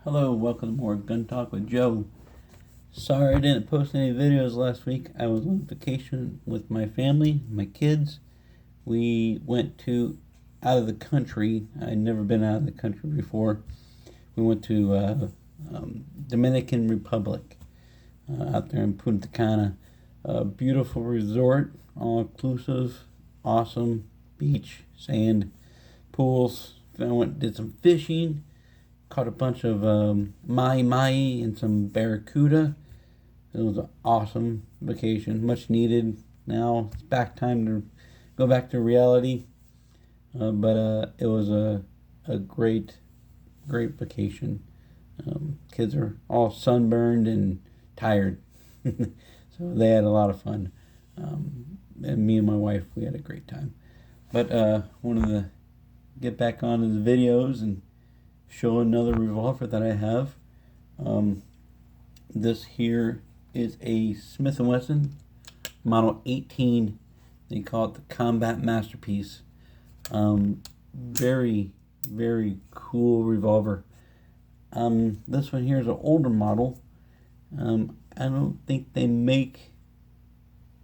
Hello, welcome to more Gun Talk with Joe. Sorry I didn't post any videos last week. I was on vacation with my family, my kids. We went to out of the country. I'd never been out of the country before. We went to Dominican Republic, out there in Punta Cana. A beautiful resort, all inclusive, awesome beach, sand, pools. Did some fishing. Caught a bunch of mahi and some barracuda. It was an awesome vacation, much needed. Now it's back time to go back to reality. But it was a great vacation. Kids are all sunburned and tired, so they had a lot of fun. And me and my wife, we had a great time. But wanted to get back onto the videos and show another revolver that I have. This here is a Smith and Wesson Model 18. They call it the Combat Masterpiece. Very cool revolver. This one here is an older model. I don't think they make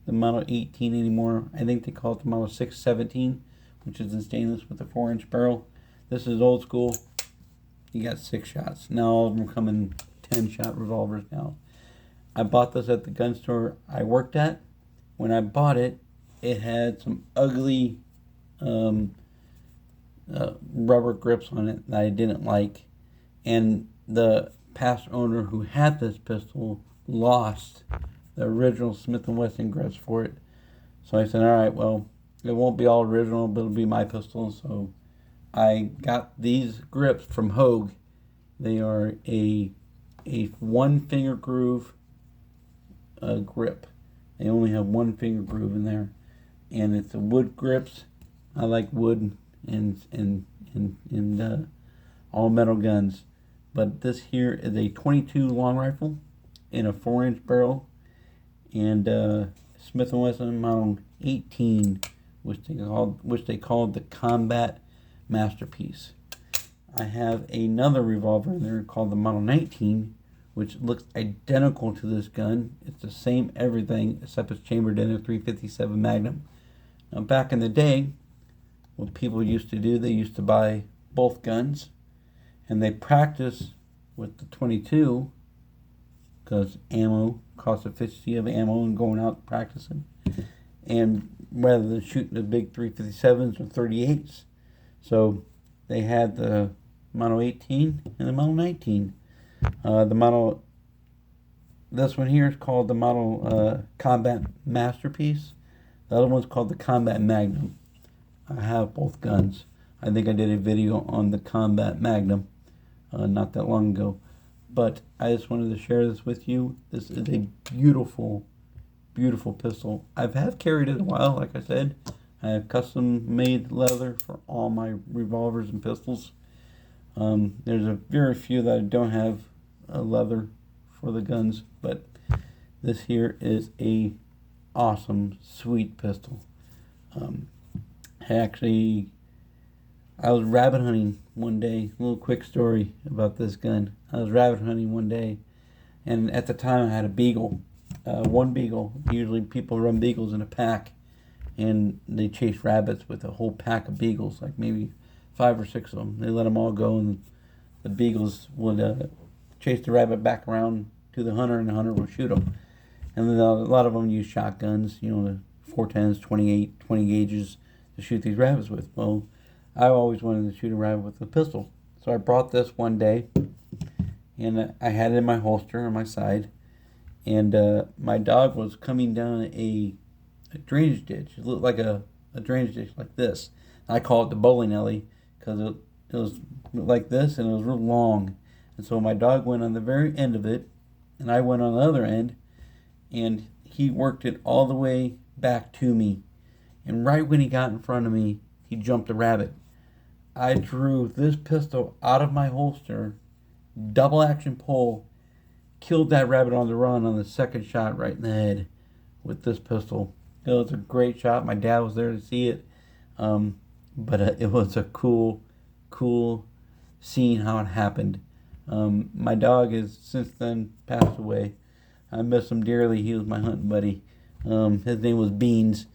the Model 18 anymore. I think they call it the Model 617, which is in stainless with a 4-inch barrel. This is old school. You got 6 shots. Now all of them come in 10-shot revolvers now. I bought this at the gun store I worked at. When I bought it, it had some ugly rubber grips on it that I didn't like. And the past owner who had this pistol lost the original Smith & Wesson grips for it. So I said, all right, well, it won't be all original, but it'll be my pistol. So I got these grips from Hogue. They are a 1-finger groove grip. They only have 1-finger groove in there, and it's the wood grips. I like wood and all metal guns, but this here is a 22 long rifle in a 4-inch barrel, and Smith & Wesson Model 18, which they called the Combat Masterpiece. I have another revolver in there called the Model 19, which looks identical to this gun. It's the same everything except it's chambered in a .357 Magnum. Now back in the day, what people used to do, they used to buy both guns and they practice with the 22 because ammo, cost efficiency of ammo and going out practicing, and rather than shooting the big .357s or .38s. So they had the Model 18 and the Model 19. This one here is called the Model Combat Masterpiece. The other one's called the Combat Magnum. I have both guns. I think I did a video on the Combat Magnum not that long ago. But I just wanted to share this with you. This is a beautiful pistol. Have carried it a while, like I said. I have custom made leather for all my revolvers and pistols. There's a very few that I don't have leather for the guns, but this here is a awesome, sweet pistol. I was rabbit hunting one day. A little quick story about this gun. I was rabbit hunting one day, and at the time I had a beagle, one beagle. Usually people run beagles in a pack, and they chase rabbits with a whole pack of beagles, like maybe 5 or 6 of them. They let them all go, and the beagles would chase the rabbit back around to the hunter, and the hunter would shoot them. And then a lot of them use shotguns, the 410s, 28, 20 gauges to shoot these rabbits with. Well, I always wanted to shoot a rabbit with a pistol. So I brought this one day, and I had it in my holster on my side, and my dog was coming down a drainage ditch. It looked like a drainage ditch like this. I call it the bowling alley because it was like this and it was real long. And so my dog went on the very end of it, and I went on the other end, and he worked it all the way back to me. And right when he got in front of me, he jumped the rabbit. I drew this pistol out of my holster, double action pull, killed that rabbit on the run on the second shot right in the head with this pistol. It was a great shot. My dad was there to see it. But it was a cool seeing how it happened. My dog has since then passed away. I miss him dearly. He was my hunting buddy. His name was Beans.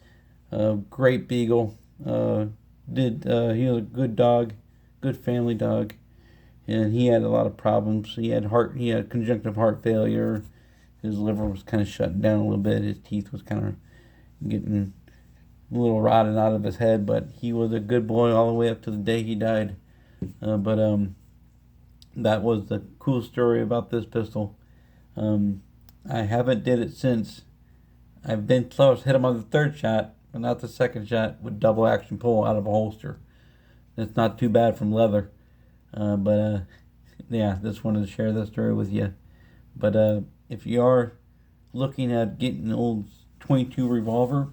Great beagle. He was a good dog, good family dog, and he had a lot of problems. He had conjunctive heart failure. His liver was kind of shutting down a little bit. His teeth was kind of getting a little rotted out of his head, but he was a good boy all the way up to the day he died. But that was the cool story about this pistol. I haven't did it since. I've been close, hit him on the third shot, but not the second shot with double action pull out of a holster. It's not too bad from leather. But yeah, just wanted to share that story with you. But if you are looking at getting an old 22 revolver,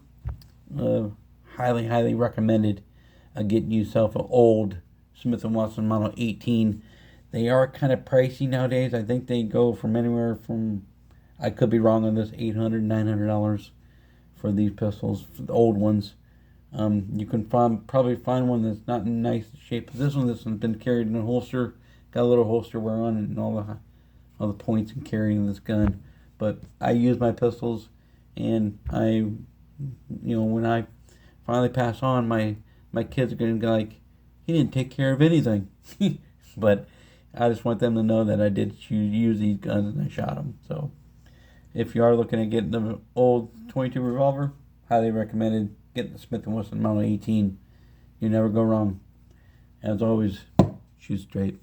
highly, highly recommended getting yourself an old Smith and Wesson Model 18. They are kind of pricey nowadays. I think they go from anywhere from, I could be wrong on this, $800, $900 for these pistols, for the old ones. You can probably find one that's not in nice shape. This one's been carried in a holster, got a little holster wear on it, and all the points in carrying this gun. But I use my pistols, and when I finally pass on, my kids are gonna be like, he didn't take care of anything. But I just want them to know that I did use these guns and I shot them. So if you are looking at getting an old 22 revolver, highly recommended getting the Smith & Wesson Model 18. You never go wrong. As always, shoot straight.